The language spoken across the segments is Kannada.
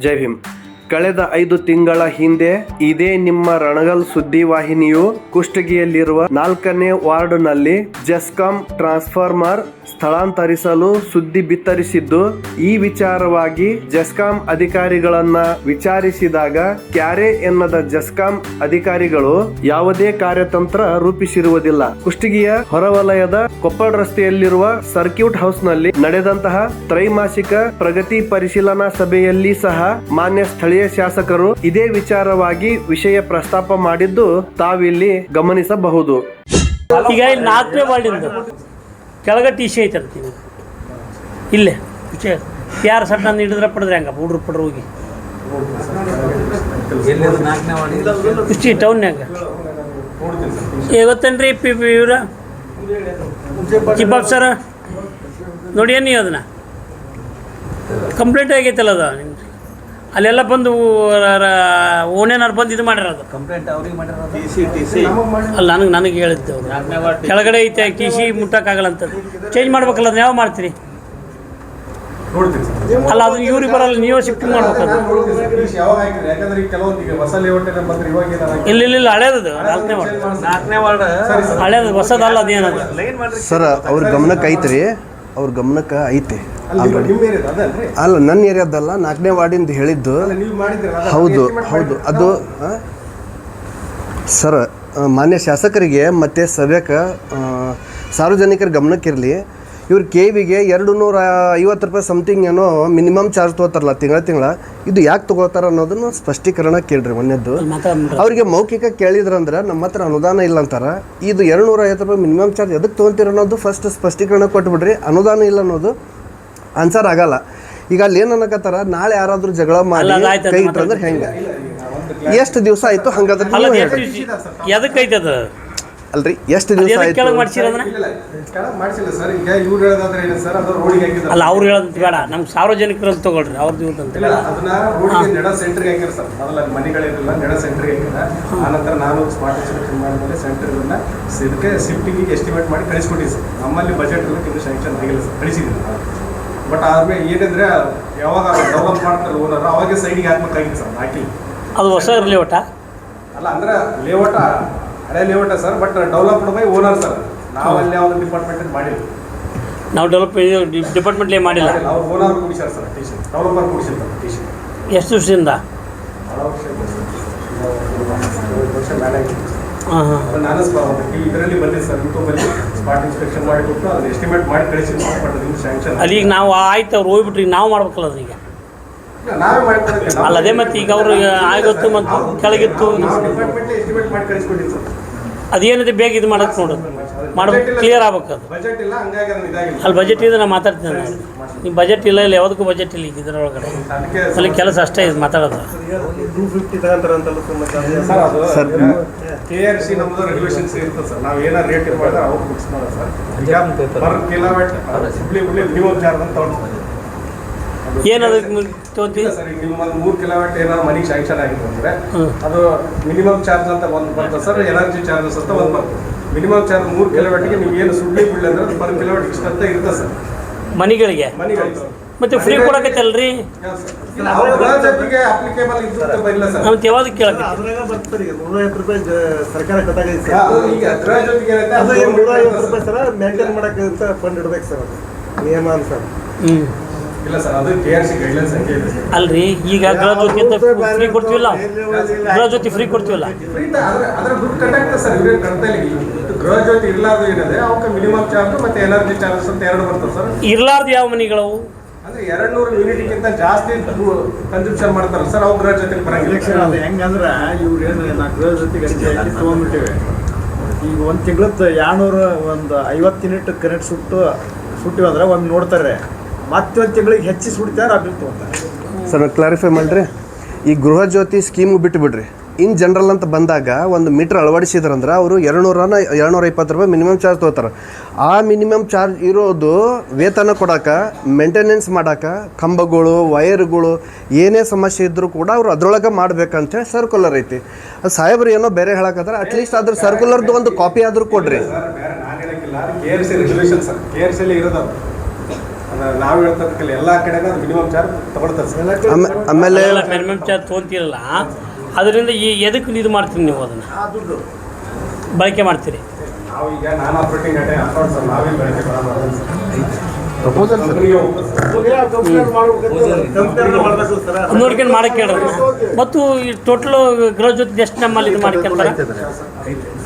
ಜೈ ಭೀಮ್. ಕಳೆದ 5 ತಿಂಗಳ ಹಿಂದೆ ಇದೇ ನಿಮ್ಮ ರಣಗಲ್ ಸುದ್ದಿವಾಹಿನಿಯು ಕುಷ್ಟಗಿಯಲ್ಲಿರುವ 4ನೇ ವಾರ್ಡ್ನಲ್ಲಿ ಜೆಸ್ಕಾಂ ಟ್ರಾನ್ಸ್ಫಾರ್ಮರ್ ಸ್ಥಳಾಂತರಿಸಲು ಸುದ್ದಿ ಬಿತ್ತರಿಸಿದ್ದು, ಈ ವಿಚಾರವಾಗಿ ಜೆಸ್ಕಾಂ ಅಧಿಕಾರಿಗಳನ್ನ ವಿಚಾರಿಸಿದಾಗ ಕ್ಯಾರೆ ಎನ್ನದ ಜೆಸ್ಕಾಂ ಅಧಿಕಾರಿಗಳು ಯಾವುದೇ ಕಾರ್ಯತಂತ್ರ ರೂಪಿಸಿರುವುದಿಲ್ಲ. ಕುಷ್ಟಗಿಯ ಹೊರವಲಯದ ಕೊಪ್ಪಳ ರಸ್ತೆಯಲ್ಲಿರುವ ಸರ್ಕ್ಯೂಟ್ ಹೌಸ್ ನಲ್ಲಿ ನಡೆದಂತಹ ತ್ರೈಮಾಸಿಕ ಪ್ರಗತಿ ಪರಿಶೀಲನಾ ಸಭೆಯಲ್ಲಿ ಸಹ ಮಾನ್ಯ ಸ್ಥಳೀಯ ಶಾಸಕರು ಇದೇ ವಿಚಾರವಾಗಿ ವಿಷಯ ಪ್ರಸ್ತಾಪ ಮಾಡಿದ್ದು ತಾವಿಲ್ಲಿ ಗಮನಿಸಬಹುದು. ಈಗ 4ನೇ ವಾರ್ಡಿಂದ ಕೆಳಗೆ ಟಿ.ಸಿ. ಐತೆ ಇಲ್ಲೇ ಯಾರು ಸಣ್ಣ ಹಿಡಿದ್ರೆ ಪಡೆದ್ರೆ ಹಂಗ ಹುಡ್ರು ಪಡ್ರು ಹೋಗಿ ಕುಷ್ಟಗಿ ಟೌನ್ಯಾಗ ಗೊತ್ತೇನ್ರಿ ಇವ್ರ ಚಿಬ್ಬಾಬ್ ಸರ ನೋಡಿ ಏನಿ ಅದನ್ನ ಕಂಪ್ಲೇಂಟ್ ಆಗೈತಲ್ಲ ಅದು ಅಲ್ಲೆಲ್ಲ ಬಂದು ಓನೇನಾರು ಬಂದು ಇದು ಮಾಡಿರೋದು ಅಲ್ಲ ನನಗೆ ಹೇಳಿದ್ದೆ ಅವರು ಕೆಳಗಡೆ ಐತೆ ಟಿ.ಸಿ. ಮುಟ್ಟಕ್ಕಾಗಲ್ಲ ಅಂತ ಚೇಂಜ್ ಮಾಡ್ಬೇಕಲ್ಲ ಅದನ್ನ ಯಾವ ಮಾಡ್ತೀರಿ ಅಲ್ಲ ಅದನ್ನ ಇವ್ರಿಗೆ ಬರಲ್ಲ, ನೀವೇ ಶಿಫ್ಟಿಂಗ್ ಮಾಡ್ಬೇಕು. ಇಲ್ಲ ಹಳೇದದು 4ನೇ ವಾರ್ಡ್ ಹಳೇದು, ಹೊಸದಲ್ಲ ಅದೇನದು. ಸರ್ ಅವ್ರ ಗಮನಕ್ಕೆ ಐತ್ರಿ, ಅವ್ರ ಗಮನಕ್ಕೆ ಐತೆ. ಅಲ್ಲ ನನ್ನ ಏರಿಯಾದಲ್ಲ, 4ನೇ ವಾರ್ಡಿಂದ ಹೇಳಿದ್ದು. ಹೌದು ಅದು ಸರ್ ಮಾನ್ಯ ಶಾಸಕರಿಗೆ ಮತ್ತು ಸಭೆಗೆ ಸಾರ್ವಜನಿಕರ ಗಮನಕ್ಕಿರಲಿ, ಇವ್ರು KVಗೆ 250 ರೂಪಾಯಿ ಸಮಥಿಂಗ್ ಏನೋ ಮಿನಿಮಮ್ ಚಾರ್ಜ್ ತೊಗೋತಾರಲ್ಲ ತಿಂಗಳ. ಇದು ಯಾಕೆ ತೊಗೋತಾರ ಅನ್ನೋದನ್ನು ಸ್ಪಷ್ಟೀಕರಣ ಕೇಳ್ರಿ. ಒಂದೇದ್ದು ಅವ್ರಿಗೆ ಮೌಖಿಕ ಕೇಳಿದ್ರಂದ್ರೆ ನಮ್ಮ ಹತ್ರ ಅನುದಾನ ಇಲ್ಲ ಅಂತಾರೆ. ಇದು 250 ರೂಪಾಯಿ ಮಿನಿಮಮ್ ಚಾರ್ಜ್ ಎದಕ್ಕೆ ತೊಗೊತೀರ ಅನ್ನೋದು ಫಸ್ಟ್ ಸ್ಪಷ್ಟೀಕರಣ ಕೊಟ್ಬಿಡ್ರಿ. ಅನುದಾನ ಇಲ್ಲ ಅನ್ನೋದು ಆನ್ಸರ್ ಆಗಲ್ಲ. ಈಗ ಅಲ್ಲಿ ಏನು ಅನ್ನಕತ್ತಾರ, ನಾಳೆ ಯಾರಾದ್ರೂ ಜಗಳ ಮಾಡಿ ಕೈ ಇಟ್ಟಂದ್ರೆ ಹೆಂಗೆ, ಎಷ್ಟು ದಿವಸ ಆಯ್ತು ಹಂಗಾದ್ರೆ ಅಲ್ರಿ, ಎಷ್ಟು ದಿವಸ ಆಯ್ತು ಅಲ್ಲ ಅವ್ರು ಹೇಳೋದು ಬೇಡ, ನಮ್ಗೆ ಸಾರ್ವಜನಿಕರಲ್ಲಿ ತಗೊಳ್ರಿ ಅವ್ರದ್ದು ಆನಂತರ ನಾನು ಸ್ಮಾರ್ಟ್ ಇನ್ಸ್ಪೆಕ್ಷನ್ ಮಾಡಿದ್ಮೇಲೆ ಸೆಂಟರ್ಗಳನ್ನ ಇದಕ್ಕೆ ಶಿಫ್ಟಿಂಗಿಗೆ ಎಸ್ಟಿಮೇಟ್ ಮಾಡಿ ಕಳಿಸ್ಕೊಟ್ಟಿವಿ ಸರ್. ನಮ್ಮಲ್ಲಿ ಬಜೆಟ್ ಎಲ್ಲ ಕೆಲವು ಸ್ಯಾಂಕ್ಷನ್ ಆಗಿಲ್ಲ ಸರ್, ಕಳಿಸಿದ್ದೀನಿ. ಬಟ್ ಆದ್ಮೇಲೆ ಏನಂದ್ರೆ ಯಾವಾಗ ಡೆವಲಪ್ ಮಾಡ್ತಾರೆ ಓನರ್ ಅವಾಗೆ ಸೈಡಿಗೆ ಹಾಕ್ಬೇಕಾಗಿತ್ತು ಸರ್. ಹಾಕಿ ಅದು ಹೊಸ ಲೇಔಟ ಅಲ್ಲ, ಅಂದ್ರೆ ಲೇಔಟ ಹಳೆ layout sir, but developed by owner sir. ನಾವಲ್ಲಿ ಯಾವ್ದು ಡಿಪಾರ್ಟ್ಮೆಂಟ್ ಮಾಡಿಲ್ಲ, ನಾವು ಡಿಪಾರ್ಟ್ಮೆಂಟ್ಲೇ ಮಾಡಿಲ್ಲ. ಅವ್ರು ಓನರ್ ಕೂಡಿಸ್ಯಾರ ಸರ್, ಟಿ.ಸಿ. ಡೆವಲಪರ್ ಕೂಡಿಸಿರ್ತಾರೆ ಟಿ.ಸಿ. ಎಷ್ಟು ವರ್ಷದಿಂದ? ನಾನು ಇದರಲ್ಲಿ ಬಂದಿದ್ದೆ ಸರ್, ಯೂಟ್ಯೂಬಲ್ಲಿ ಸ್ಪಾಟ್ ಇನ್ಸ್ಪೆಕ್ಷನ್ ಮಾಡಿಬಿಟ್ಟು ಅದು ಎಸ್ಟಿಮೇಟ್ ಮಾಡಿ ಕಳಿಸಿದ್ದು. ಬಟ್ ಅದು ಸ್ಯಾಂಕ್ಷನ್ ಅಲ್ಲಿ ಈಗ ನಾವು ಆಯ್ತು ಅವ್ರು ಹೋಗ್ಬಿಟ್ರಿ, ನಾವು ಮಾಡ್ಬೇಕಲ್ಲ ಅದೀಗ. ನಾವೇ ಮಾಡ್ಕೊಡಕ್ಕೆ ಅಲ್ಲ ಅದೇ ಮತ್ತೆ ಈಗ ಅವರು ಆಗೋತ್ತು ಮತ್ತು ಕೆಳಗಿತ್ತು ಡಿಪಾರ್ಟ್ಮೆಂಟ್ ಎಸ್ಟಿಮೇಟ್ ಮಾಡಿ ಕಳಿಸ್ಕೊಟ್ಟಿದ್ದು ಸರ್. ಅದೇನಿದೆ ಬೇಗ ಇದು ಮಾಡಕ್ಕೆ ನೋಡೋದು ಮಾಡ್ಬೇಕು, ಕ್ಲಿಯರ್ ಆಗ್ಬೇಕು ಅದು. ಬಜೆಟ್ ಇಲ್ಲ, ಹಂಗಾಗಿ ಅದನ್ನ ಇದಾಗಿಲ್ಲ. ಅಲ್ಲಿ ಬಜೆಟ್ ಇದೆ, ನಾನು ಮಾತಾಡ್ತೀನಿ. ನೀವು ಬಜೆಟ್ ಇಲ್ಲ, ಇಲ್ಲ ಯಾವುದಕ್ಕೂ ಬಜೆಟ್ ಇಲ್ಲ ಈಗ ಇದರೊಳಗಡೆ. ಅಲ್ಲಿ ಕೆಲಸ ಅಷ್ಟೇ ಇದು ಮಾತಾಡೋದು. ಸರ್ KRC ನಮ್ಮದು ರೆಗ್ಯುಲೇಷನ್ಸ್ ಇರ್ತದೆ ಸರ್. ನಾವು ಏನಾರು ರೇಟ್ ಮಾಡಿದ್ರೆ ಅವ್ರು ಫಿಕ್ಸ್ ಮಾಡೋದು ಸರ್. ಈಗ ಪರ್ ಕಿಲೋಮೀಟ್ ಮಿನಿಮಮ್ ಚಾರ್ಜ್ ಅಂತ ತೊಗೊಂಡು ಏನದಕ್ಕೆ ತೊಗೊಂತೀವಿ ಸರ್. ಈಗ ನಿಮ್ಮ 3 ಕಿಲೋಮೀಟ್ ಏನಾದ್ರು ಮನಿಗೆ ಸ್ಯಾಂಕ್ಷನ್ ಆಗಿತ್ತು ಅಂದರೆ ಅದು ಮಿನಿಮಮ್ ಚಾರ್ಜ್ ಅಂತ ಒಂದು ಬರ್ತದೆ ಸರ್. ಎನರ್ಜಿ ಚಾರ್ಜಸ್ ಅಂತ ಒಂದು ಬರ್ತದೆ. ಮಿನಿಮಮ್ ಚಾರ್ಜ್ 3 ಕಿಲೋಮೀಟ್ಗೆ ನೀವು ಏನು ಸುಡ್ಲಿ ಬಿಡ್ಲಿ ಅಂದ್ರೆ ಅದು ಪರ್ ಕಿಲೋಮೀಟ್ ಇಷ್ಟಂತ ಇರ್ತದೆ ಸರ್ ಮನೆಗಳಿಗೆ. ಮತ್ತೆ ಫ್ರೀ ಕೊಡಕತ್ತಲ್ರಿ, ಜೊತೆಗೆ ಅಪ್ಲಿಕೇಬಲ್ ಇದ್ದು ಬರಲ್ಲ ಸರ್. ನಾವು ಯಾವ್ದಕ್ಕೆ ಕೇಳಕ್ಕೆ ಸರ್ಕಾರ ಕಟ್ಟಾಗೈತೆ ಈಗ ಅದರ ಜೊತೆಗೆ 150 ರೂಪಾಯಿ ಸರ್ ಮೇಂಟೈನ್ ಮಾಡಕ್ಕೆ ಅಂತ ಫಂಡ್ ಇಡ್ಬೇಕು ಸರ್, ಅದು ನಿಯಮ ಅನ್ಸರ್. ಇಲ್ಲ ಸರ್, ಅದು KRC ಗೈಡ್ಲೈನ್ಸ್ ಹಂಗೆ ಇದೆ ಸರ್. ಅಲ್ರಿ ಈಗ ಗೃಹ ಜ್ಯೋತಿ ಅಂತ ಫ್ರೀ ಕೊಡ್ತೀವಲ್ಲ, ಗೃಹ ಜ್ಯೋತಿ ಫ್ರೀ ಕೊಡ್ತೀವಲ್ಲ, ಅದರ ದುಡ್ಡು ಕಟ್ಟಾಗ್ತದೆ ಸರ್. ಇವ್ರೇನು ಕಟ್ತಾ ಇಲ್ಲ. ಗೃಹ ಜ್ಯೋತಿ ಇರ್ಲಾರ್ದು ಏನಿದೆ ಅವಕ್ಕೆ ಮಿನಿಮಮ್ ಚಾರ್ಜ್ ಮತ್ತೆ ಎನರ್ಜಿ ಚಾರ್ಜಸ್ ಅಂತ 2 ಬರ್ತದೆ ಸರ್. ಇರ್ಲಾರ್ದು ಯಾವ ಮನೆಗಳವು ಅಂದ್ರೆ 200 ಯೂನಿಟ್ಗಿಂತ ಜಾಸ್ತಿ ಕನ್ಸಂಪ್ಷನ್ ಮಾಡ್ತಾರೆ ಸರ್, ಅವು ಗೃಹ ಜೊತೆಗೆ ಬರಂಗಿಲ್ಲ. ಅದು ಹೆಂಗಂದ್ರೆ ಇವ್ರು ಏನು ನಾವು ಗೃಹ ಜೊತೆಗೆ ತೊಗೊಂಡ್ಬಿಟ್ಟಿವಿ. ಈಗ ಒಂದು ತಿಂಗಳದ್ದು 250 ಯೂನಿಟ್ ಕರೆಂಟ್ ಸುಟ್ಟಿವಿ ಅಂದ್ರೆ ಒಂದು ನೋಡ್ತಾರೆ, ಮತ್ತೆ ಒಂದು ತಿಂಗಳಿಗೆ ಹೆಚ್ಚಿ ಸುಡ್ತಾರೆ, ಅಬಿಲ್ ತೊಗೊತಾರೆ ಸರ್. ಕ್ಲಾರಿಫೈ ಮಾಡಿರಿ, ಈ ಗೃಹ ಜ್ಯೋತಿ ಸ್ಕೀಮ್ ಬಿಟ್ಟುಬಿಡ್ರಿ. ಇನ್ ಜನರಲ್ ಅಂತ ಬಂದಾಗ ಒಂದು ಮೀಟ್ರ್ ಅಳವಡಿಸಿದ್ರಂದ್ರೆ ಅವರು 220 ರೂಪಾಯಿ ಮಿನಿಮಮ್ ಚಾರ್ಜ್ ತೊಗೋತಾರೆ. ಆ ಮಿನಿಮಮ್ ಚಾರ್ಜ್ ಇರೋದು ವೇತನ ಕೊಡೋಕೆ, ಮೇಂಟೆನೆನ್ಸ್ ಮಾಡೋಕೆ, ಕಂಬಗಳು ವೈರ್ಗಳು ಏನೇ ಸಮಸ್ಯೆ ಇದ್ದರೂ ಕೂಡ ಅವರು ಅದರೊಳಗೆ ಮಾಡ್ಬೇಕಂತೇಳಿ ಸರ್ಕ್ಯುಲರ್ ಐತಿ. ಅದು ಸಾಹೇಬ್ರು ಏನೋ ಬೇರೆ ಹೇಳಕತ್ತಾರೆ, ಅಟ್ಲೀಸ್ಟ್ ಅದ್ರ ಸರ್ಕ್ಯುಲರ್ದು ಒಂದು ಕಾಪಿ ಆದರೂ ಕೊಡ್ರಿ. ನಾನು ಹೇಳಕ್ಕಿಲ್ಲ, KRC ರೆಗ್ಯುಲೇಷನ್ ಸರ್, KRC ಇರೋದು ನಾವು ಹೇಳ್ತದಕ್ಕೆಲ್ಲ ಎಲ್ಲ ಕಡೆನೂ ಮಿನಿಮಮ್ ಚಾರ್ಜ್ ತಗೊಳ್ತಾರೆ ಸರ್. ಆಮೇಲೆ ಮಿನಿಮಮ್ ಚಾರ್ಜ್ ತೊಗೊಂತೀರಲ್ಲ, ಅದರಿಂದ ಎದಕ್ಕೆ ಇದು ಮಾಡ್ತೀರಿ ನೀವು ಅದನ್ನು ಬಳಕೆ ಮಾಡ್ತೀರಿ? ನಾವು ಈಗ ನಾನ್ ಆಪರೇಟಿಂಗ್ ಅಕೌಂಟ್ ಸರ್, ನಾವೇ ಬೆಳಗ್ಗೆ ಬರೋದು ಸರ್. ಪ್ರಪೋಸಲ್ ಸರ್ ನೋಡ್ಕೊಂಡು ಮಾಡಕ್ಕೆ ಹೇಳ್ರಿ. ಮತ್ತು ಈ ಟೋಟಲ್ ಗೃಹ ಜ್ಯೋತಿ ಎಷ್ಟು ನಮ್ಮಲ್ಲಿ ಇದು ಮಾಡ್ಕೊಂತಾರೆ?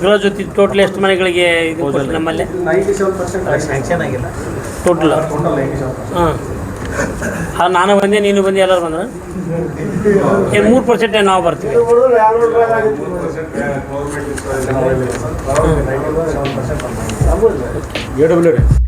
ಗೃಹ ಜ್ಯೋತಿ ಟೋಟಲ್ ಎಷ್ಟು ಮನೆಗಳಿಗೆ ಇದು ಕೊಟ್ಟು ನಮ್ಮಲ್ಲಿ 97% ಸ್ಯಾಂಕ್ಷನ್ ಆಗಿಲ್ಲ ಟೋಟಲ್? ಟೋಟಲ್ 97%. ಹಾಂ, ನಾನು ಬಂದೆ, ನೀನು ಬಂದು, ಎಲ್ಲರೂ ಬಂದ್ರೆ ಏನು 3% ನಾವು ಬರ್ತೀವಿ. 3% ಗೌರ್ಮೆಂಟ್